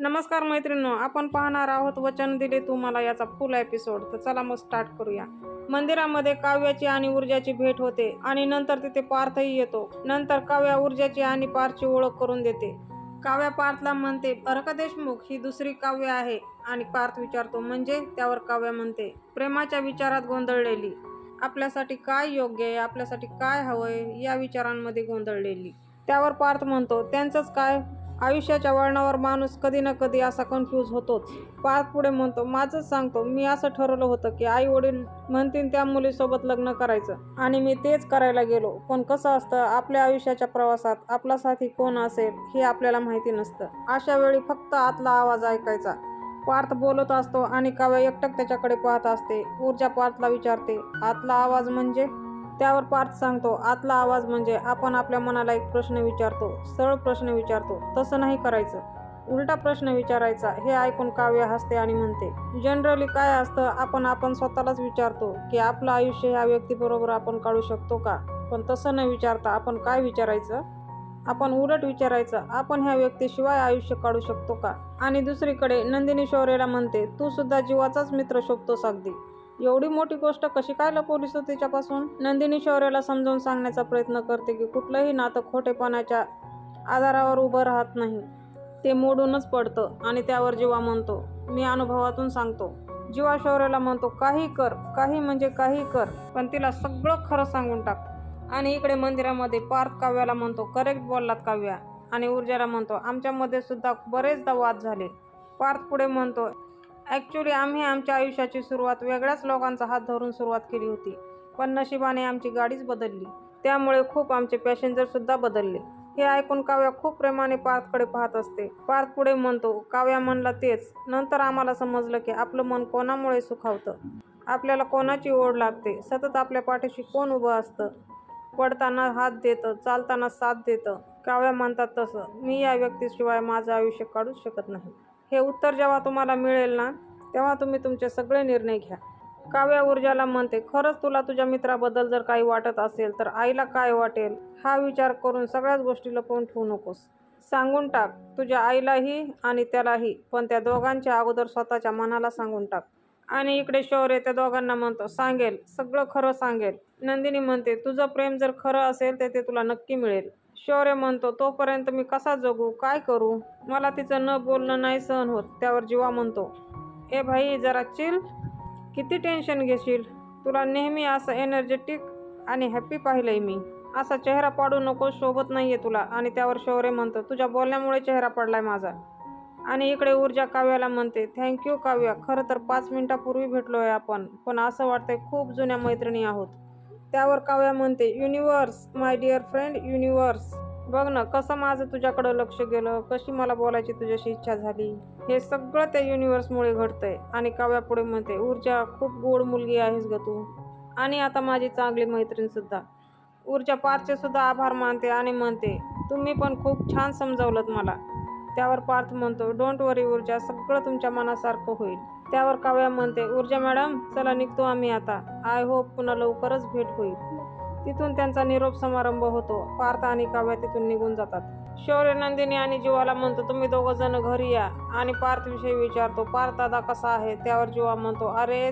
नमस्कार मैत्रिणींनो, आपण पाहणार आहोत वचन दिले तू मला याचा फुल एपिसोड. तर चला मग स्टार्ट करूया. मंदिरामध्ये काव्याची आणि ऊर्जाची भेट होते आणि नंतर तिथे पार्थही येतो. नंतर काव्या ऊर्जाची आणि पार्थची ओळख करून देते. काव्या पार्थला म्हणते, अर्क देशमुख ही दुसरी काव्य आहे. आणि पार्थ विचारतो, म्हणजे? त्यावर काव्या म्हणते, प्रेमाच्या विचारात गोंधळलेली, आपल्यासाठी काय योग्य आहे, आपल्यासाठी काय हवंय या विचारांमध्ये गोंधळलेली. त्यावर पार्थ म्हणतो, त्यांचंच काय, आयुष्याच्या वळणावर माणूस कधी ना कधी असा कन्फ्यूज होतोच. पार्थ पुढे म्हणतो, माझंच सांगतो, मी असं ठरवलं होतं की आई वडील म्हणतील त्या मुलीसोबत लग्न करायचं आणि मी तेच करायला गेलो. पण कसं असतं, आपल्या आयुष्याच्या प्रवासात आपला साथी कोण असेल हे आपल्याला माहिती नसतं. अशा वेळी फक्त आतला आवाज ऐकायचा. पार्थ बोलत असतो आणि काव्या एकटक त्याच्याकडे पाहत असते. ऊर्जा पार्थला विचारते, आतला आवाज म्हणजे? त्यावर पार्थ सांगतो, आतला आवाज म्हणजे आपण आपल्या मनाला एक प्रश्न विचारतो, सरळ प्रश्न विचारतो, तसं नाही करायचं, उलटा प्रश्न विचारायचा. हे ऐकून काव्य हसते आणि म्हणते, जनरली काय असतं, आपण स्वतःलाच विचारतो की आपलं आयुष्य ह्या व्यक्तीबरोबर आपण काढू शकतो का. पण तसं न विचारता आपण काय विचारायचं, आपण उलट विचारायचं, आपण ह्या व्यक्तीशिवाय आयुष्य काढू शकतो का. आणि दुसरीकडे नंदिनी शौर्यला म्हणते, तू सुद्धा जीवाचाच मित्र शोधतोस अगदी. एवढी मोठी गोष्ट कशी काय लपवलीस तू तिच्यापासून. नंदिनी शौर्याला समजावून सांगण्याचा प्रयत्न करते की कुठलंही नातं खोटेपणाच्या आधारावर उभं राहत नाही, ते मोडूनच पडतं. आणि त्यावर जीवा म्हणतो, मी अनुभवातून सांगतो. जीवा शौर्याला म्हणतो, काही कर, काही म्हणजे काही कर, पण तिला सगळं खरं सांगून टाक. आणि इकडे मंदिरामध्ये पार्थ काव्याला म्हणतो, करेक्ट बोललात काव्या. आणि ऊर्जाला म्हणतो, आमच्यामध्ये सुद्धा बरेचदा वाद झाले. पार्थ पुढे म्हणतो, ॲक्च्युली आम्ही आमच्या आयुष्याची सुरुवात वेगळ्याच लोकांचा हात धरून सुरुवात केली होती, पण नशिबाने आमची गाडीच बदलली, त्यामुळे खूप आमचे पॅसेंजरसुद्धा बदलले. हे ऐकून काव्या खूप प्रेमाने पार्थकडे पाहत असते. पार्थ पुढे म्हणतो, काव्या म्हणला तेच, नंतर आम्हाला समजलं की आपलं मन कोणामुळे सुखावतं, आपल्याला कोणाची ओढ लागते, सतत आपल्या पाठीशी कोण उभं असतं, पडताना हात देतं, चालताना साथ देतं. काव्या म्हणतात तसं, मी या व्यक्तीशिवाय माझं आयुष्य काढूच शकत नाही. हे उत्तर जेव्हा तुम्हाला मिळेल ना, तेव्हा तुम्ही तुमचे सगळे निर्णय घ्या. काव्या ऊर्जाला म्हणते, खरंच तुला तुझ्या मित्राबद्दल जर काही वाटत असेल तर आईला काय वाटेल हा विचार करून सगळ्याच गोष्टी लपवून ठेवू नकोस. सांगून टाक, तुझ्या आईलाही आणि त्यालाही, पण त्या दोघांच्या अगोदर स्वतःच्या मनाला सांगून टाक. आणि इकडे शौर्य त्या दोघांना म्हणतो, सांगेल, सगळं खरं सांगेल. नंदिनी म्हणते, तुझं प्रेम जर खरं असेल तर ते तुला नक्की मिळेल. शौर्य म्हणतो, तोपर्यंत मी कसा जगू, काय करू, मला तिचं न बोलणं नाही सहन होत. त्यावर जीवा म्हणतो, ए भाई जरा चिल, किती टेन्शन घेशील, तुला नेहमी असं एनर्जेटिक आणि हॅप्पी पाहिलंय मी, असा चेहरा पाडू नको, शोभत नाहीये तुला. आणि त्यावर शौर्य म्हणतो, तुझ्या बोलण्यामुळे चेहरा पडलाय माझा. आणि इकडे ऊर्जा काव्याला म्हणते, थँक्यू काव्या, खरं तर 5 मिनिटापूर्वी भेटलोय आपण, पण असं वाटतंय खूप जुन्या मैत्रिणी आहोत. त्यावर काव्या म्हणते, universe my dear friend, universe, बघ ना कसं माझं तुझ्याकडं लक्ष गेलं, कशी मला बोलायची तुझ्याशी इच्छा झाली, हे सगळं त्या युनिव्हर्समुळे घडतंय. आणि काव्या पुढे म्हणते, ऊर्जा खूप गोड मुलगी आहेस ग तू, आणि आता माझी चांगली मैत्रीण सुद्धा. ऊर्जा पार्थचे सुद्धा आभार मानते आणि म्हणते, तुम्ही पण खूप छान समजावलंत मला. त्यावर पार्थ म्हणतो, डोंट वरी ऊर्जा, सगळं तुमच्या मनासारखं होईल. त्यावर काव्या म्हणते, ऊर्जा मॅडम चला निघतो आम्ही आता, आय होप पुन्हा लवकरच भेट होईल. तिथून त्यांचा निरोप समारंभ होतो. पार्थ आणि काव्या तिथून निघून जातात. शौर्य नंदिनी आणि जीवाला म्हणतो, तुम्ही दोघं जण घरी या. आणि पार्थ विषयी विचारतो, पार्थ दादा कसा आहे. त्यावर जीवा म्हणतो, अरे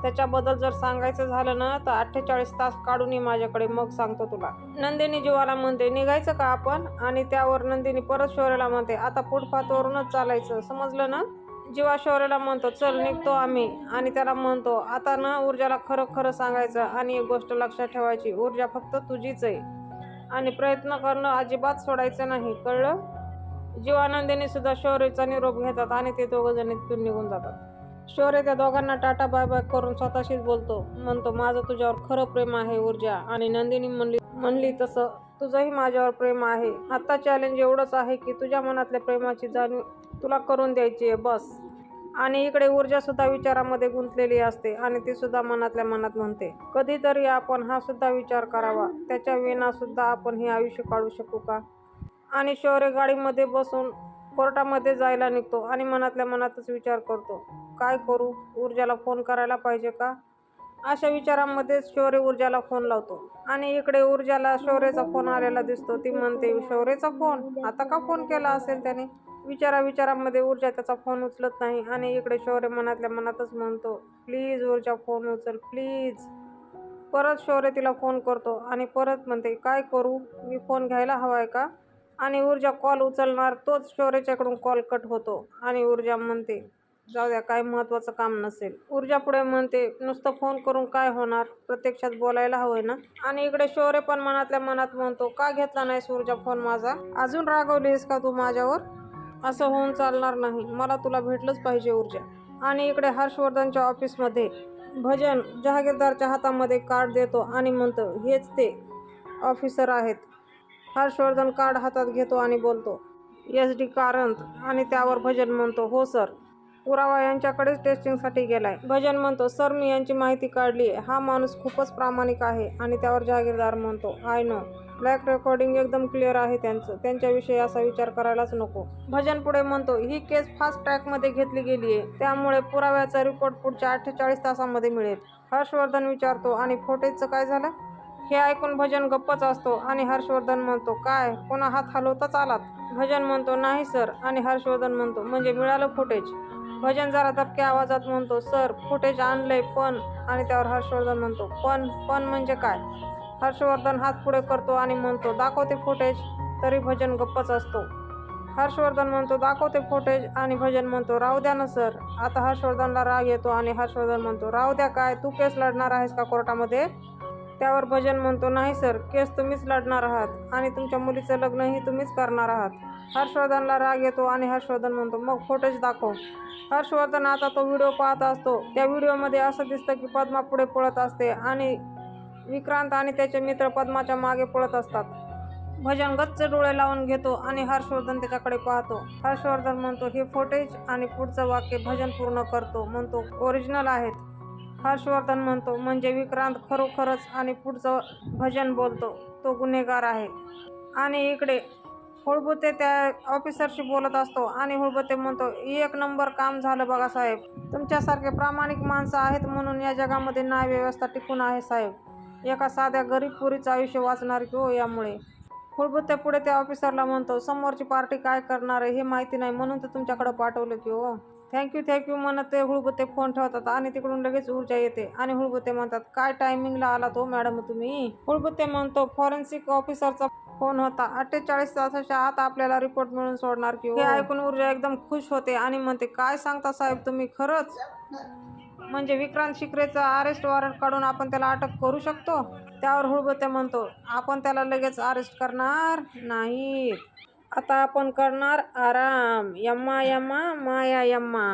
त्याच्याबद्दल जर सांगायचं झालं ना तर 48 तास काढून ये माझ्याकडे, मग सांगतो तुला. नंदिनी जीवाला म्हणते, निघायचं का आपण. आणि त्यावर नंदिनी परत शौर्याला म्हणते, आता फुटपाथवरूनच चालायचं, समजलं ना. जीवा शौर्याला म्हणतो, चल निघतो आम्ही. आणि त्याला म्हणतो, आता ना ऊर्जाला खरं खरं सांगायचं, आणि एक गोष्ट लक्षात ठेवायची, ऊर्जा फक्त तुझीच आहे आणि प्रयत्न करणं अजिबात सोडायचं नाही, कळलं. जीवा नंदिनी सुद्धा शौर्याचा निरोप घेतात आणि ते दोघं जण तिथून निघून जातात. शौर्य त्या दोघांना टाटा बाय बाय करून स्वतःशीच म्हणतो, माझं तुझ्यावर खरं प्रेम आहे ऊर्जा. आणि नंदिनी म्हणली तसं तुझंही माझ्यावर प्रेम आहे. आता चॅलेंज एवढंच आहे की तुझ्या मनातल्या प्रेमाची जाणीव तुला करून द्यायची आहे, बस. आणि इकडे ऊर्जा सुद्धा विचारामध्ये गुंतलेली असते आणि ती सुद्धा मनातल्या मनात म्हणते, कधीतरी आपण हा सुद्धा विचार करावा, त्याच्या विना सुद्धा आपण हे आयुष्य काढू शकू का. आणि शौर्य गाडीमध्ये बसून कोर्टामध्ये जायला निघतो आणि मनातल्या मनातच विचार करतो, काय करू, ऊर्जाला फोन करायला पाहिजे का. अशा विचारांमध्ये शौर्य ऊर्जाला फोन लावतो. आणि इकडे ऊर्जाला शौर्याचा फोन आलेला दिसतो. ती म्हणते, शौर्याचा फोन, आता का फोन केला असेल त्याने. विचारामध्ये ऊर्जा त्याचा फोन उचलत नाही आणि इकडे शौर्य मनातल्या मनातच म्हणतो, प्लीज ऊर्जा फोन उचल प्लीज. परत शौर्य तिला फोन करतो आणि परत म्हणते, काय करू, मी फोन घ्यायला हवाय का? आणि ऊर्जा कॉल उचलणार तोच शौर्याच्याकडून कॉल कट होतो आणि ऊर्जा म्हणते, जाऊ द्या, काय महत्त्वाचं काम नसेल. ऊर्जा पुढे म्हणते, नुसतं फोन करून काय होणार, प्रत्यक्षात बोलायला हवंय ना. आणि इकडे शौर्य पण मनातल्या मनात म्हणतो, का घेतला नाहीस ऊर्जा फोन माझा? अजून रागवलीस का तू माझ्यावर? असं होऊन चालणार नाही, मला तुला भेटलंच पाहिजे ऊर्जा. आणि इकडे हर्षवर्धनच्या ऑफिसमध्ये भजन जहागीरदारच्या हातामध्ये कार्ड देतो आणि म्हणतो, हेच ते ऑफिसर आहेत. हर्षवर्धन कार्ड हातात घेतो आणि बोलतो, SD कारंत. आणि त्यावर भजन म्हणतो, हो सर, पुरावा यांच्याकडेच टेस्टिंगसाठी गेलाय. भजन म्हणतो, सर मी यांची माहिती काढली, हा माणूस खूपच प्रामाणिक आहे. आणि त्यावर जहागीरदार म्हणतो, आय नो, ब्लॅक रेकॉर्डिंग एकदम क्लिअर आहे त्यांच्याविषयी असा विचार करायलाच नको. भजन पुढे म्हणतो, ही केस फास्ट ट्रॅकमध्ये घेतली गेली आहे, त्यामुळे पुराव्याचा रिपोर्ट पुढच्या 48 तासांमध्ये मिळेल. हर्षवर्धन विचारतो, आणि फुटेजचं काय झालं? हे ऐकून भजन गप्पच असतो आणि हर्षवर्धन म्हणतो, काय पुन्हा हात हलवताच आलात? भजन म्हणतो, नाही सर. आणि हर्षवर्धन म्हणतो, म्हणजे मिळालं फुटेज? भजन जरा दबक्या आवाजात म्हणतो, सर फुटेज आणलंय पण. आणि त्यावर हर्षवर्धन म्हणतो, पण म्हणजे काय? हर्षवर्धन हात पुढे करतो आणि म्हणतो, दाखवते फुटेज. तरी भजन गप्पच असतो. हर्षवर्धन म्हणतो, दाखवते फुटेज. आणि भजन म्हणतो, राहू द्या ना सर. आता हर्षवर्धनला राग येतो आणि हर्षवर्धन म्हणतो, राहू द्या काय, तू केस लढणार आहेस का कोर्टामध्ये? त्यावर भजन म्हणतो, नाही सर, केस तुम्हीच लढणार आहात आणि तुमच्या मुलीचं लग्नही तुम्हीच करणार आहात. हर्षवर्धनला राग येतो आणि हर्षवर्धन म्हणतो, मग फुटेज दाखव. हर्षवर्धन आता तो व्हिडिओ पाहत असतो. त्या व्हिडिओमध्ये असं दिसतं की पद्मा पुढे पळत असते आणि विक्रांत आणि त्याचे मित्र पद्माच्या मागे पळत असतात. भजन गच्च डोळे लावून घेतो आणि हर्षवर्धन त्याच्याकडे पाहतो. हर्षवर्धन म्हणतो, हे फुटेज. आणि पुढचं वाक्य भजन पूर्ण करतो, म्हणतो, ओरिजिनल आहेत. हर्षवर्धन म्हणतो, म्हणजे विक्रांत खरोखरच. आणि पुढचं भजन बोलतो, तो गुन्हेगार आहे. आणि इकडे हुळबुते त्या ऑफिसरशी बोलत असतो आणि हुळबुते म्हणतो, 1 नंबर काम झालं बघा साहेब, तुमच्यासारखे प्रामाणिक माणसं आहेत म्हणून या जगामध्ये न्यायव्यवस्था टिकून आहे साहेब. एका साध्या गरीब पोरीचं आयुष्य वाचणार की हो यामुळे. हुळबुते पुढे त्या ऑफिसरला म्हणतो, समोरची पार्टी काय करणार आहे हे माहिती नाही म्हणून तर तुमच्याकडे पाठवलं की हो. थँक्यू म्हणत ते हुळबुते फोन ठेवतात आणि तिकडून लगेच ऊर्जा येते. आणि हुळबुते म्हणतात, काय टायमिंगला आला तो मॅडम तुम्ही? हुळबुते म्हणतो, फॉरेन्सिक ऑफिसरचा फोन होता, 48 तासाच्या आत आपल्याला रिपोर्ट मिळून सोडणार की हो. हे ऐकून ऊर्जा एकदम खुश होते आणि म्हणते, काय सांगता साहेब तुम्ही, खरंच? म्हणजे विक्रांत शिकरेचा अरेस्ट वॉरंट काढून आपण त्याला अटक करू शकतो? त्यावर हुळबुते म्हणतो, आपण त्याला लगेच अरेस्ट करणार नाहीत, आता आपण करणार आराम, यम्मा यम्मा माया यम्मा.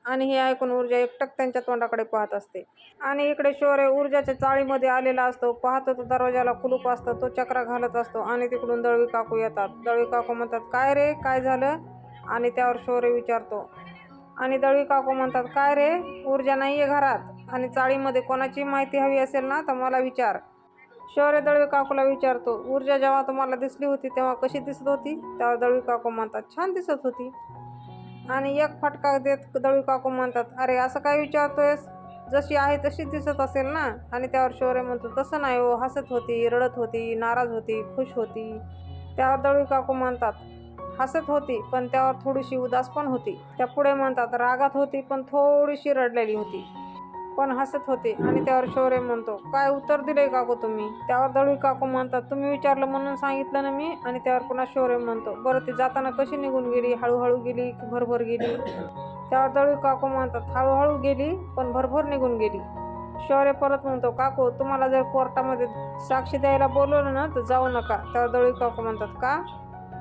आणि हे ऐकून ऊर्जा एकटक त्यांच्या तोंडाकडे पाहत असते. आणि इकडे शौर्य ऊर्जाच्या चाळीमध्ये आलेला असतो. पाहतो तो दरवाजाला कुलूप असतं. तो चक्रा घालत असतो आणि तिकडून दळवी काकू येतात. दळवी काकू म्हणतात, काय रे, काय झालं? आणि त्यावर शौर्य विचारतो. आणि दळवी काकू म्हणतात, काय रे, ऊर्जा नाही आहे घरात आणि चाळीमध्ये कोणाची माहिती हवी असेल ना तर मला विचार. शौर्य दळवी काकूला विचारतो, ऊर्जा जेव्हा तुम्हाला दिसली होती तेव्हा कशी दिसत होती? त्यावर दळवी काकू म्हणतात, छान दिसत होती. आणि एक फटका देत दळवी काकू म्हणतात, अरे असं काय विचारतोयस, जशी आहे तशीच दिसत असेल ना. आणि त्यावर शौर्य म्हणतो, तसं नाही हो, हसत होती, रडत होती, नाराज होती, खुश होती. त्यावर दळवी काकू म्हणतात, हसत होती पण त्यावर थोडीशी उदास पण होती. त्या पुढे म्हणतात, रागात होती पण थोडीशी रडलेली होती, पण हसत होते. आणि त्यावर शौर्य म्हणतो, काय उत्तर दिले काकू तुम्ही? त्यावर दळवी काकू म्हणतात, तुम्ही विचारलं म्हणून सांगितलं ना मी. आणि त्यावर पुन्हा शौर्य म्हणतो, बरं ती जाताना कशी निघून गेली, हळूहळू गेली की भरभर गेली? त्यावर दळवी काकू म्हणतात, हळूहळू गेली पण भरभर निघून गेली. शौर्य परत म्हणतो, काकू तुम्हाला जर कोर्टामध्ये साक्षी द्यायला बोलवलं ना तर जाऊ नका. त्यावर दळवी काकू म्हणतात, का?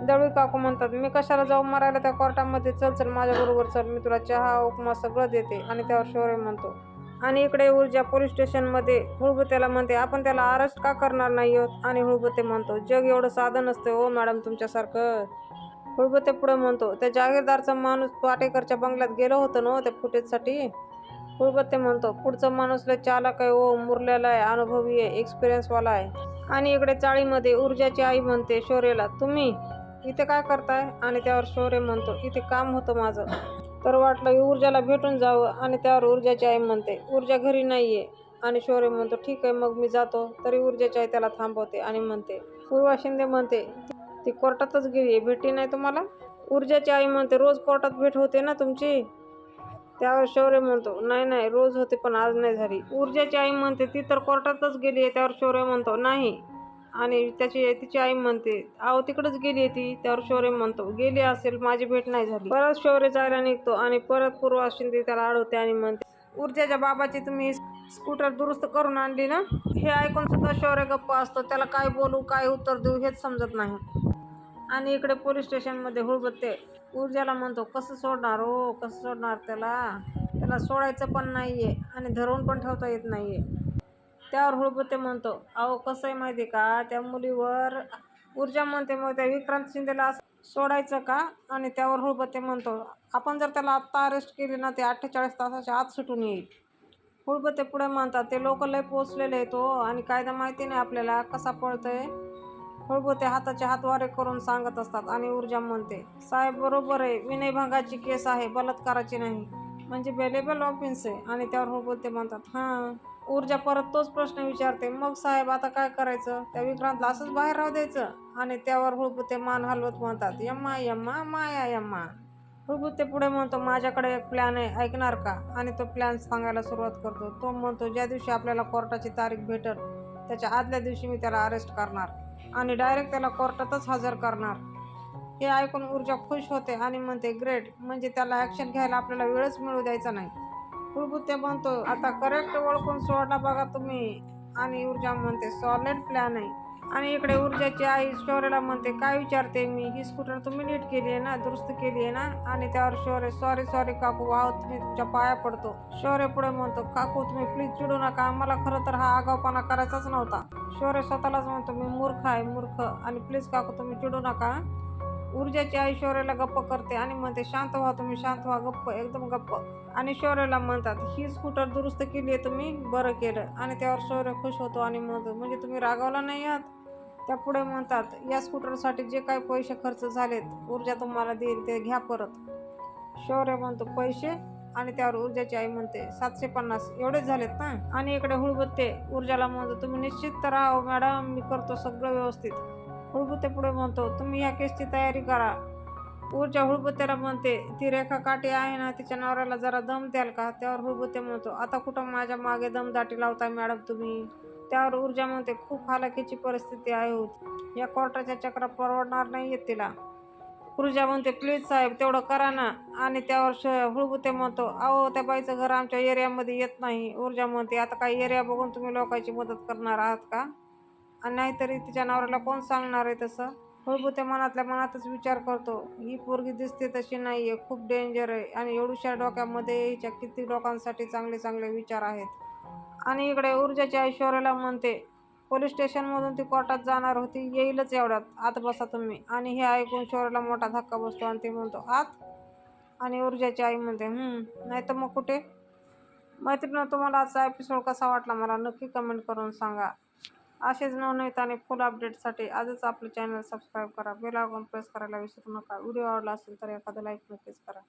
दळवी काकू म्हणतात, मी कशाला जाऊ मरायला त्या कोर्टामध्ये, चल माझ्याबरोबर चल, मी तुला चहा उपमा सगळं देते. आणि त्यावर शौर्य म्हणतो. आणि इकडे ऊर्जा पोलीस स्टेशनमध्ये हुळबुतेला म्हणते, आपण त्याला अरेस्ट का करणार नाही आहोत? आणि हुळबुते म्हणतो, जग एवढं साधं नसतं हो मॅडम तुमच्यासारखं. हुळबुते पुढे म्हणतो, त्या जागीरदारचा माणूस पाटेकरच्या बंगल्यात गेलो होतं ना त्या फुटेजसाठी. हुळबुते म्हणतो, पुढचा माणूस लय चालाक आहे हो, मुरलेला आहे, अनुभवी आहे, एक्सपिरियन्सवाला आहे. आणि इकडे चाळीमध्ये ऊर्जाची आई म्हणते शौर्यला, तुम्ही इथे काय करताय? आणि त्यावर शौर्य म्हणतो, इथे काम होतं माझं, तर वाटलं ऊर्जाला भेटून जावं. आणि त्यावर ऊर्जाची आई म्हणते, ऊर्जा घरी नाहीये. आणि शौर्य म्हणतो, ठीक आहे मग मी जातो. तरी ऊर्जाची आई त्याला थांबवते आणि म्हणते, पूर्वा शिंदे म्हणते, ती कोर्टातच गेली, भेटली नाही तुम्हाला? ऊर्जाची आई म्हणते रोज कोर्टात भेट होते ना तुमची. त्यावर शौर्य म्हणतो नाही नाही रोज होते पण आज नाही झाली. ऊर्जाची आई म्हणते ती तर कोर्टातच गेली आहे. त्यावर शौर्य म्हणतो नाही. आणि तिची आई म्हणते अहो तिकडेच गेली आहे ती. त्यावर शौर्य म्हणतो गेली असेल माझी भेट नाही झाली. परत शौर्य जायला निघतो आणि परत पूर्वा शिंदे त्याला अडवते आणि म्हणते ऊर्जाच्या बाबाची तुम्ही स्कूटर दुरुस्त करून आणली ना. हे ऐकून सुद्धा शौर्य गप्प असतो. त्याला काय बोलू काय उत्तर देऊ हेच समजत नाही. आणि इकडे पोलीस स्टेशनमध्ये हुळबत्ते ऊर्जाला म्हणतो कसं सोडणार हो कसं सोडणार त्याला सोडायचं पण नाहीये आणि धरून पण ठेवता येत नाहीये. त्यावर हुळबत्ते म्हणतो अहो कसं आहे माहिती का त्या मुलीवर. ऊर्जा म्हणते मग त्या विक्रांत शिंदेला सोडायचं का. आणि त्यावर हुळबत्ते म्हणतो आपण जर त्याला आत्ता अरेस्ट केली ना ते 48 तासाच्या आत सुटून येईल. हुळबत्ते पुढे म्हणतात ते लोक लय पोचलेले आहेत हो आणि कायदा माहिती नाही आपल्याला कसा पळतोय. हुळबत्ते हाताचे हातवारे करून सांगत असतात आणि ऊर्जा म्हणते साहेब बरोबर आहे विनयभंगाची केस आहे बलात्काराची नाही. म्हणजे बेलेबल ऑफेन्स आहे. आणि त्यावर हुळबत्ते म्हणतात हां. ऊर्जा परत तोच प्रश्न विचारते मग साहेब आता काय करायचं. त्या विक्रांतला असंच बाहेर राहू द्यायचं. आणि त्यावर हुळबत्ते मान हलवत म्हणतात यम्मा यम्मा माया यम्मा. हुळबत्ते पुढे म्हणतो माझ्याकडे एक प्लॅन आहे ऐकणार का. आणि तो प्लॅन सांगायला सुरुवात करतो. तो म्हणतो ज्या दिवशी आपल्याला कोर्टाची तारीख भेटल त्याच्या आदल्या दिवशी मी त्याला अरेस्ट करणार आणि डायरेक्ट त्याला कोर्टातच हजर करणार. हे ऐकून ऊर्जा खुश होते आणि म्हणते ग्रेट म्हणजे त्याला ॲक्शन घ्यायला आपल्याला वेळच मिळू द्यायचा नाही. हुळबत्ते म्हणतो आता करेक्ट ओळखून सोडला बघा तुम्ही. आणि ऊर्जा म्हणते सॉलिड प्लॅन आहे. आणि इकडे ऊर्जाची आई शौर्यला म्हणते काय विचारते मी ही स्कूटर तुम्ही नीट केली आहे ना दुरुस्त केली आहे ना. आणि त्यावर शौर्य सॉरी सॉरी काकू वाह तुम्ही तुमच्या पाया पडतो. शौर्य पुढे म्हणतो काकू तुम्ही प्लीज चिडू नका मला खरं तर हा आगाऊपणा करायचाच नव्हता. शौर्य स्वतःलाच म्हणतो मी मूर्ख आहे मूर्ख आणि प्लीज काकू तुम्ही चिडू नका. ऊर्जाची आई शौर्याला गप्प करते आणि म्हणते शांत व्हा तुम्ही शांत व्हा गप्प एकदम गप्प. आणि शौर्याला म्हणतात ही स्कूटर दुरुस्त केली आहे तुम्ही बरं केलं. आणि त्यावर शौर्य खुश होतो आणि म्हणतो म्हणजे तुम्ही रागावला नाही आहात. त्या पुढे म्हणतात या स्कूटरसाठी जे काही पैसे खर्च झालेत ऊर्जा तुम्हाला देईल ते घ्या परत. शौर्य म्हणतो पैसे. आणि त्यावर ऊर्जाची आई म्हणते 750 एवढेच झालेत ना. आणि इकडे हुळबत्ते ऊर्जाला म्हणतो तुम्ही निश्चित तर राहा मॅडम मी करतो सगळं व्यवस्थित. हुळबत्ते पुढे म्हणतो तुम्ही ह्या केसची तयारी करा. ऊर्जा हुळबत्तेला म्हणते ती रेखा काटे आहे ना तिच्या नवऱ्याला जरा दम द्याल का. त्यावर हुळबत्ते म्हणतो आता कुठं माझ्या मागे दमदाटी लावताय मॅडम तुम्ही. त्यावर ऊर्जा म्हणते खूप हालाकीची परिस्थिती आहे होत या कोर्टाच्या चक्रा परवडणार नाही आहेत तिला. ऊर्जा म्हणते प्लीज साहेब तेवढं करा ना. आणि त्यावर हुळबत्ते म्हणतो अहो त्या बाईचं घर आमच्या एरियामध्ये येत नाही. ऊर्जा म्हणते आता काही एरिया बघून तुम्ही लोकांची मदत करणार आहात का. आणि नाहीतरी तिच्या नवऱ्याला कोण सांगणार आहे तसं. हुळबत्ते मनातल्या मनातच विचार करतो ही पोरगी दिसते तशी नाही आहे खूप डेंजर आहे आणि एवढ्याशा डोक्यामध्ये हिच्या किती लोकांसाठी चांगले चांगले विचार आहेत. आणि इकडे ऊर्जाची आई शौर्याला म्हणते पोलीस स्टेशनमधून ती कोर्टात जाणार होती येईलच एवढ्यात आत बसा तुम्ही. आणि हे ऐकून शौर्याला मोठा धक्का बसतो आणि ते म्हणतो आत. आणि ऊर्जाची आई म्हणते नाही तर मग कुठे. मैत्रिणी तुम्हाला आजचा एपिसोड कसा वाटला मला नक्की कमेंट करून सांगा. असेच नवनवीन आणि फुल अपडेटसाठी आजच आपलं चॅनल सबस्क्राईब करा बेल आयकॉन प्रेस करायला विसरू नका. व्हिडिओ आवडला असेल तर एखादा लाईक नक्कीच करा.